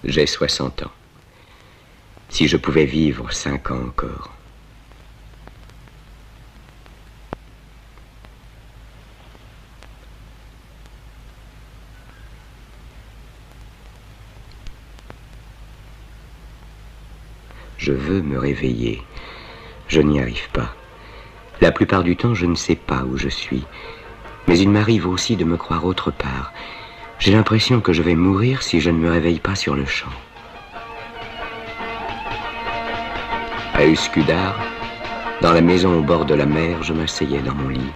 J'ai 60 ans. Si je pouvais vivre 5 ans encore. Je veux me réveiller. Je n'y arrive pas. La plupart du temps, je ne sais pas où je suis. Mais il m'arrive aussi de me croire autre part. J'ai l'impression que je vais mourir si je ne me réveille pas sur le champ. À Uskudar, dans la maison au bord de la mer, je m'asseyais dans mon lit.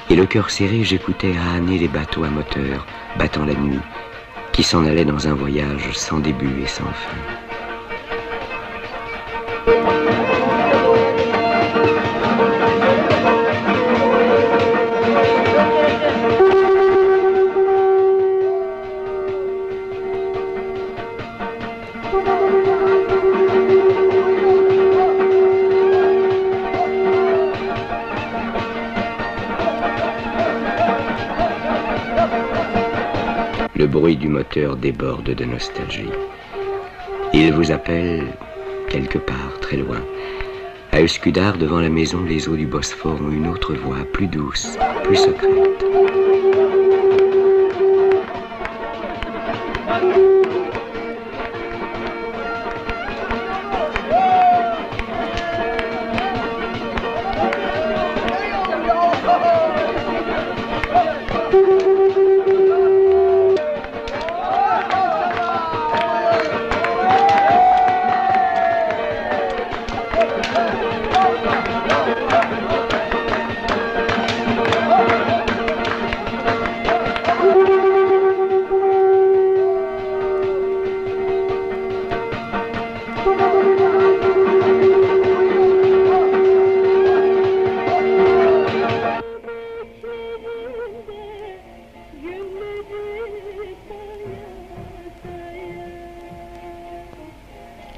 Et le cœur serré, j'écoutais âner les bateaux à moteur, battant la nuit, qui s'en allaient dans un voyage sans début et sans fin. Le bruit du moteur déborde de nostalgie. Il vous appelle quelque part, très loin. À Uskudar, devant la maison, les eaux du Bosphore ont une autre voix, plus douce, plus secrète.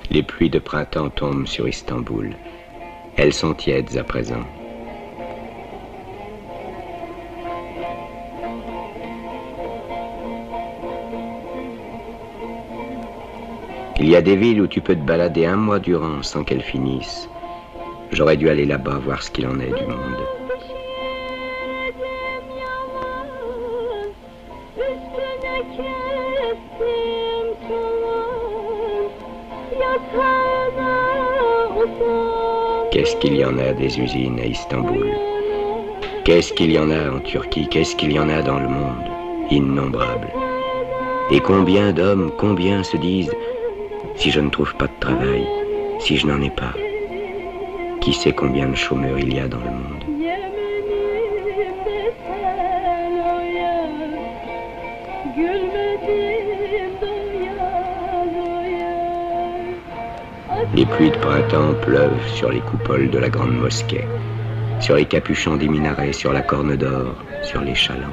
Les pluies de printemps tombent sur Istanbul. Elles sont tièdes à présent. Il y a des villes où tu peux te balader un mois durant sans qu'elles finissent. J'aurais dû aller là-bas voir ce qu'il en est du monde. Qu'est-ce qu'il y en a des usines à Istanbul? Qu'est-ce qu'il y en a en Turquie? Qu'est-ce qu'il y en a dans le monde? Innombrables. Et combien d'hommes, combien se disent « Si je ne trouve pas de travail, si je n'en ai pas, qui sait combien de chômeurs il y a dans le monde ?» Les pluies de printemps pleuvent sur les coupoles de la grande mosquée, sur les capuchons des minarets, sur la corne d'or, sur les chalands.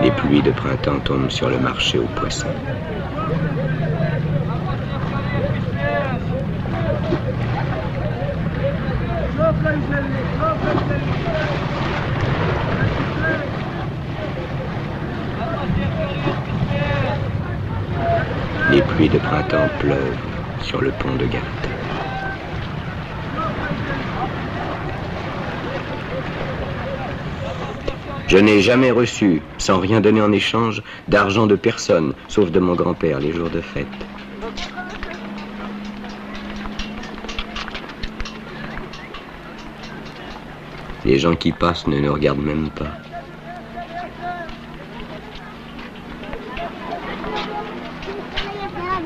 Les pluies de printemps tombent sur le marché aux poissons. Les pluies de printemps pleuvent sur le pont de Galata. Je n'ai jamais reçu, sans rien donner en échange, d'argent de personne, sauf de mon grand-père les jours de fête. Les gens qui passent ne nous regardent même pas.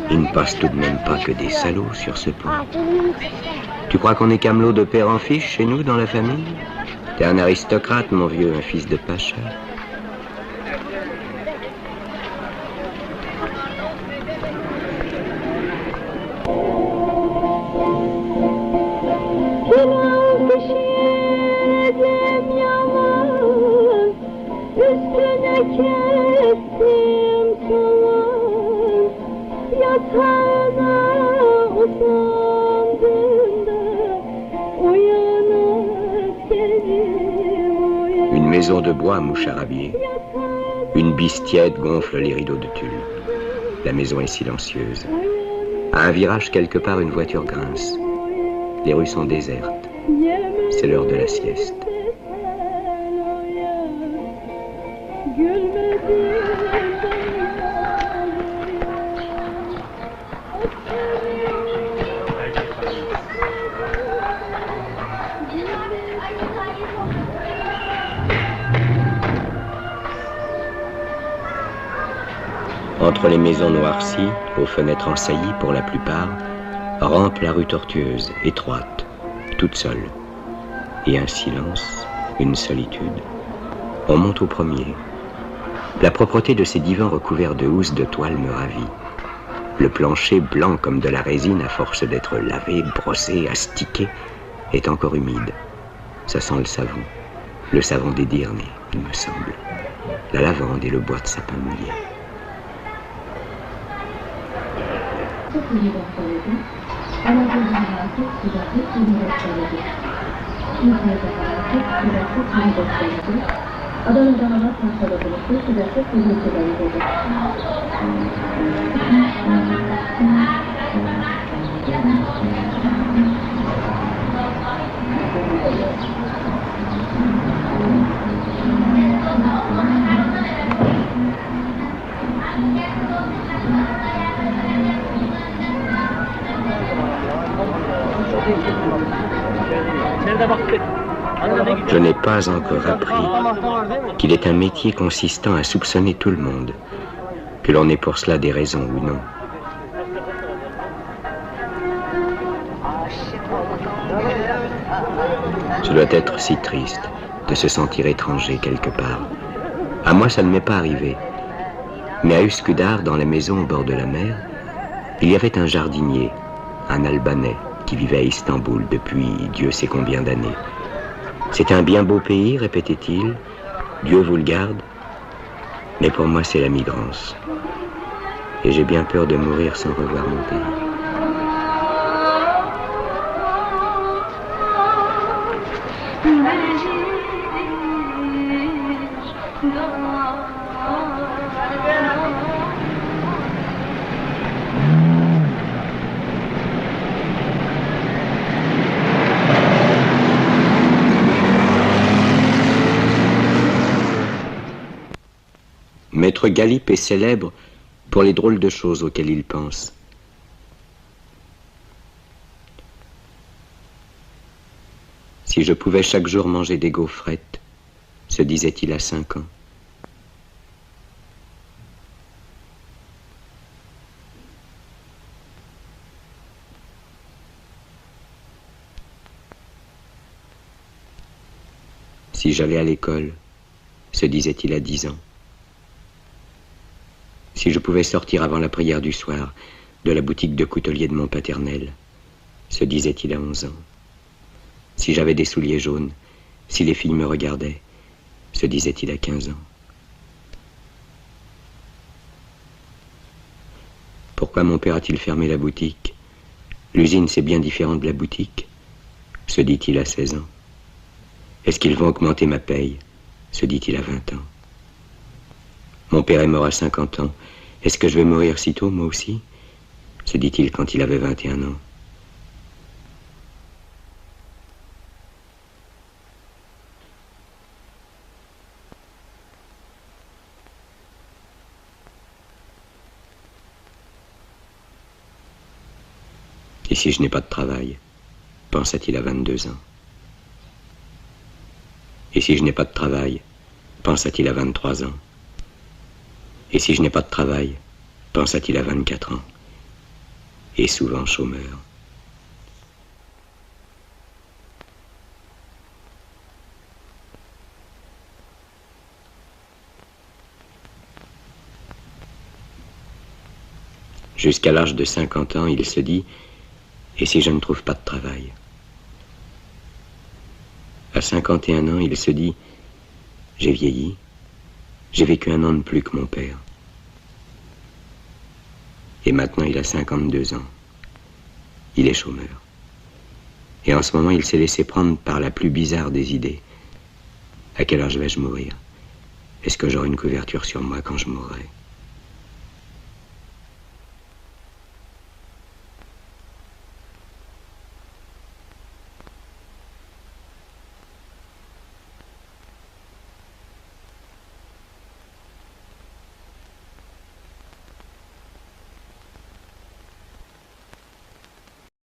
Il ne passe tout de même pas que des salauds sur ce pont. Tu crois qu'on est camelot de père en fils chez nous, dans la famille? T'es un aristocrate, mon vieux, un fils de pacha. maison de bois moucharabiée. Une bise tiède gonfle les rideaux de tulle. La maison est silencieuse. À un virage quelque part, une voiture grince. Les rues sont désertes. C'est l'heure de la sieste. Entre les maisons noircies, aux fenêtres ensaillies pour la plupart, rampe la rue tortueuse, étroite, toute seule. Et un silence, une solitude. On monte au premier. La propreté de ces divans recouverts de housses de toile me ravit. Le plancher, blanc comme de la résine, à force d'être lavé, brossé, astiqué, est encore humide. Ça sent le savon des Dyrnées, il me semble. La lavande et le bois de sapin mouillé. Je n'ai pas encore appris qu'il est un métier consistant à soupçonner tout le monde, que l'on ait pour cela des raisons ou non. Ce doit être si triste de se sentir étranger quelque part. À moi, ça ne m'est pas arrivé. Mais à Üsküdar, dans la maison au bord de la mer, il y avait un jardinier, un Albanais, qui vivait à Istanbul depuis Dieu sait combien d'années. C'est un bien beau pays, répétait-il. Dieu vous le garde. Mais pour moi, c'est la migrance. Et j'ai bien peur de mourir sans revoir mon pays. Maître Galip est célèbre pour les drôles de choses auxquelles il pense. Si je pouvais chaque jour manger des gaufrettes, se disait-il à 5 ans. Si j'allais à l'école, se disait-il à 10 ans. Si je pouvais sortir avant la prière du soir de la boutique de coutelier de mon paternel, se disait-il à 11 ans. Si j'avais des souliers jaunes, si les filles me regardaient, se disait-il à 15 ans. Pourquoi mon père a-t-il fermé la boutique? L'usine, c'est bien différent de la boutique, se dit-il à 16 ans. Est-ce qu'ils vont augmenter ma paye? Se dit-il à 20 ans. Mon père est mort à 50 ans. Est-ce que je vais mourir si tôt, moi aussi? Se dit-il quand il avait 21 ans. Et si je n'ai pas de travail? Pensa-t-il à 22 ans. Et si je n'ai pas de travail? Pensa-t-il à 23 ans. Et si je n'ai pas de travail, pensa-t-il à 24 ans, et souvent chômeur. Jusqu'à l'âge de 50 ans, il se dit, et si je ne trouve pas de travail? À 51 ans, il se dit, j'ai vieilli. J'ai vécu 1 an de plus que mon père. Et maintenant, il a 52 ans. Il est chômeur. Et en ce moment, il s'est laissé prendre par la plus bizarre des idées. À quelle heure vais-je mourir? Est-ce que j'aurai une couverture sur moi quand je mourrai?